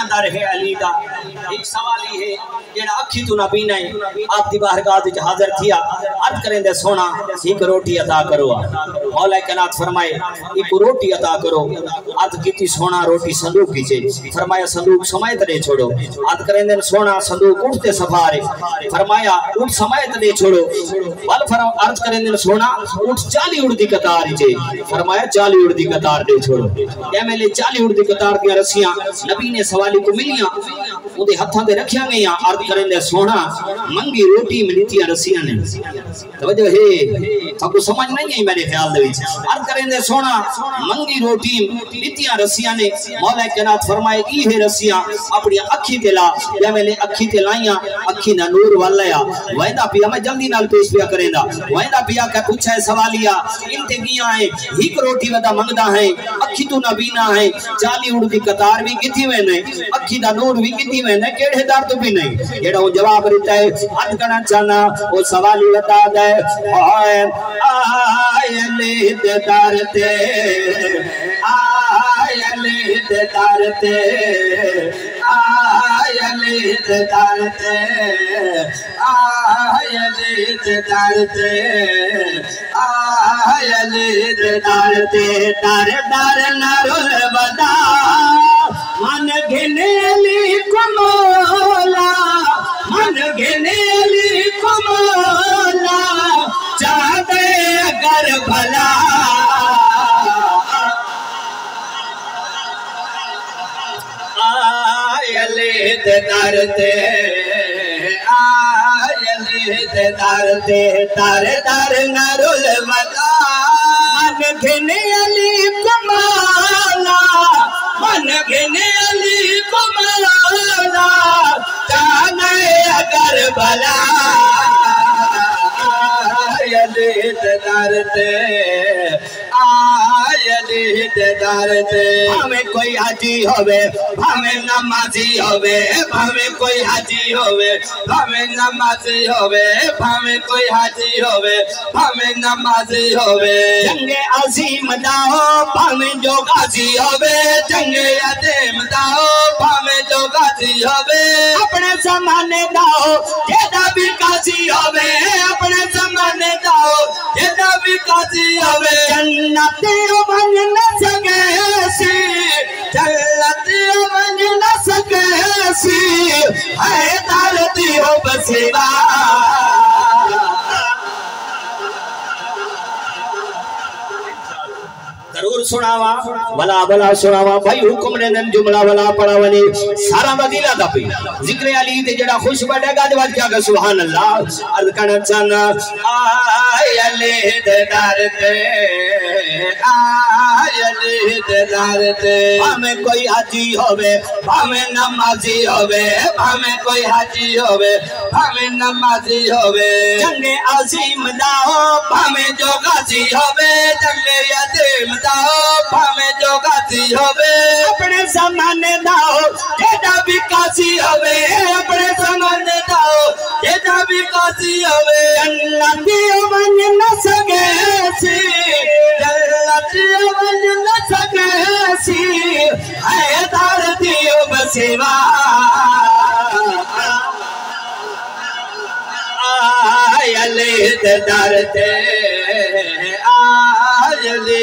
दर है अली दा एक सवाल ही है जेड़ा अखी तू ना पीना है आप दी बारगाह विच हाजिर थिया अर्ज करेंदे सोना एक रोटी अता करो मौला कायनात फरमाए एक रोटी अता करो अर्ज कीती सोना रोटी संदूक की चे फरमाया संदूक समय दे छोड़ो अर्ज करेंदे सोना संदूक उठते सफारे फरमाया उठ समय दे छोड़ो बल फरम अर्ज करेंदे सोना उठ 40 उड़ दी कतार चे फरमाया 40 उड़ दी कतार दे छोड़ो क्या मेले 40 उड़ दी कतार दी रस्सियां नबी ने सवाली को मिलियां उदे हाथां दे रखिया गईयां अर्ज करेंदे सोना मंगी रोटी मिलती रस्सियां ने तवज्जो है आपको समझ नहीं आई मेरे ख्याल दे विच अर्ज करेंदे सोना मंगी रोटी मिलती रस्सियां ने मौला कायनात फरमाए ई है रस्सियां अपनी अखी ते ला या मेले अखी ते लाइयां अखी दा नूर वालया वेंदा पिया मैं जल्दी नाल पेश पिया करेंदा वेंदा पिया का पूछे सवालिया इनते गिया है एक रोटी वदा मंगदा है अखी तू ना बीना है 40 उड़ दी कतार भी किथी वेने अखी दा नूर भी किथी वेने केड़े दर तो भी नहीं जेड़ा वो जवाब देता है अज करना चाहना वो सवाल ही बता दे आयले दे दर ते आयले दे दर ते आयले दे दर ते आयले दे दर ते आयले दे दर ते दर दर नरुल बदा मन घिनेली कुमोला मन घिनेली कुमोला चाहते अगर भला आयले दे दर ते आयले दे दर ते दर दर नरुल बदा मन घिनेली कुमोला मन घिनेली कुमला जाने अगर भला आयले दर ते आयले दर ते हमें कोई हाजी होवे हमें नमाजी होवे हमें कोई हाजी होवे हमें नमाजी होवे हमें कोई हाजी होवे हमें नमाजी होवे जंगे अजीम दाओ हमें जो गाजी होवे जंगे अजीम दाओ हमें जो गाजी होवे अपने ज़माने दाओ जेदा भी गाजी होवे अपने ज़माने दाओ जेदा भी गाजी होवे जन्नत बन न सके सी जन्नत बन न सके सी है दर्दी हो बसेवा जरूर सुनावा भला भला सुनावा भाई हुक्म ने जुमला वाला पढ़ावने सारा वजीला दा पे जिक्र अली ते जेड़ा खुश बैठेगा जवाब क्या का सुभान अल्लाह अर्ज करना चाहना आयले दे दर ते आयले दे दर ते हमें कोई हाजी होवे हमें नमाजी होवे हमें कोई हाजी होवे हमें नमाजी होवे जंगे अजीम दाओ हमें जो गाजी होवे जंगे यतीम हमें जो गाजी होवे अपने ज़माने दाओ जेदा भी काजी होवे अपने ज़माने दाओ जेदा भी काजी होवे जन्नत बन न सके सी जन्नत बन न सके सी है दर्दी बसेवा आयले दर ते आयले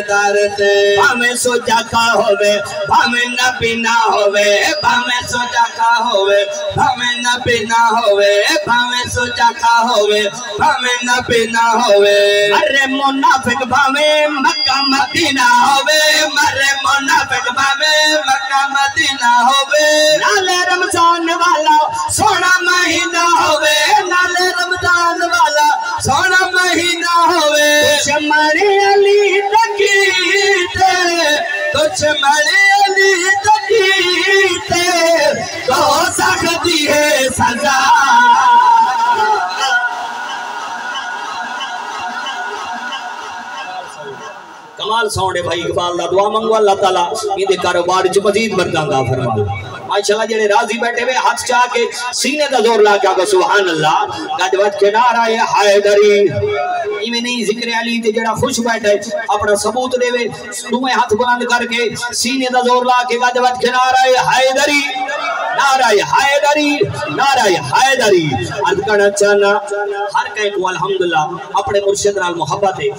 दर ते हमें सोचा का होवे हमें न पीना होवे हमें सोचा का होवे हमें न पीना होवे हमें सोचा का होवे हमें न पीना होवे अरे मुनाफिक भावे मक्का मदीना होवे मरे मुनाफिक भावे मक्का मदीना होवे नाले रमजान वाला सोना महीना होवे नाले रमजान वाला सोना महीना होवे तुझ मरे अली तकीते तुझ मरे अली तकीते तो सकती है सजा कमाल साउंड है भाई इकबाल दा दुआ मंगो अल्लाह ताला इहदे कारोबार च मजीद बरकत फरमावे माशाल्लाह जेड़े राजी बैठे हुए हाथ चाह के सीने दा जोर ला के सुभान अल्लाह गजवत के नारा है हैदरी इवें नहीं जिक्र अली ते जेड़ा खुश बैठे अपना सबूत देवे दोवें हाथ बुलंद करके सीने दा जोर ला के गज वट के नाराए हैदरी नाराए हैदरी नाराए हैदरी। अर्ज करना चाहना हर कहीं को अल्हम्दुलिल्लाह अपने मुर्शिद नाल मोहब्बत है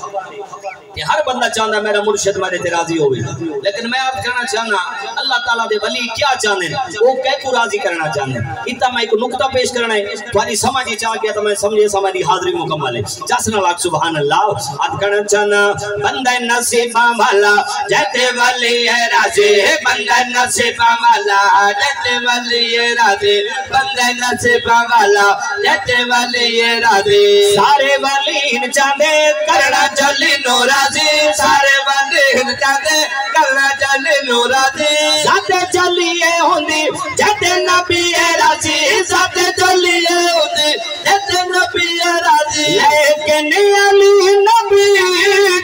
कि हर बंदा चाहता मेरा मुर्शिद मेरे ते राजी होवे, लेकिन मैं अर्ज करना चाहना अल्लाह ताला दे वली क्या चाहते वो कह को राजी करना चाहते। इतना मैं एक नुक्ता पेश करना है तुम्हारी समझ आ गया तो मैं समझे समझी हाजिरी मुकम्मल है। जसना लाख सुभान अल्लाह। अर्ज करना चाहना बंदा नसीबा वाला जैते वली है राजी, बंदा नसीबा वाला जैते वली है राजी, बंदा नसीबा वाला जैते वली है राजी। सारे वली चाहते करना चली नूरा सारे बंदे चाहते करना चले नूराजी, साथे चलिए होंदी जते नबी है राजी, साथे चलिए होंदी जते नबी है राजी। लेकिन अली नबी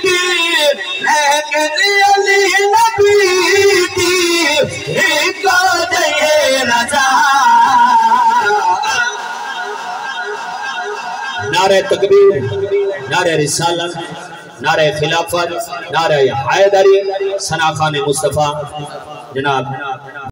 की, लेकिन अली नबी की एक दे राजा। नारे तकबीर, नारे रिसालत, नारे खिलाफत, नारे हैदरी, सना खान मुस्तफ़ा जनाब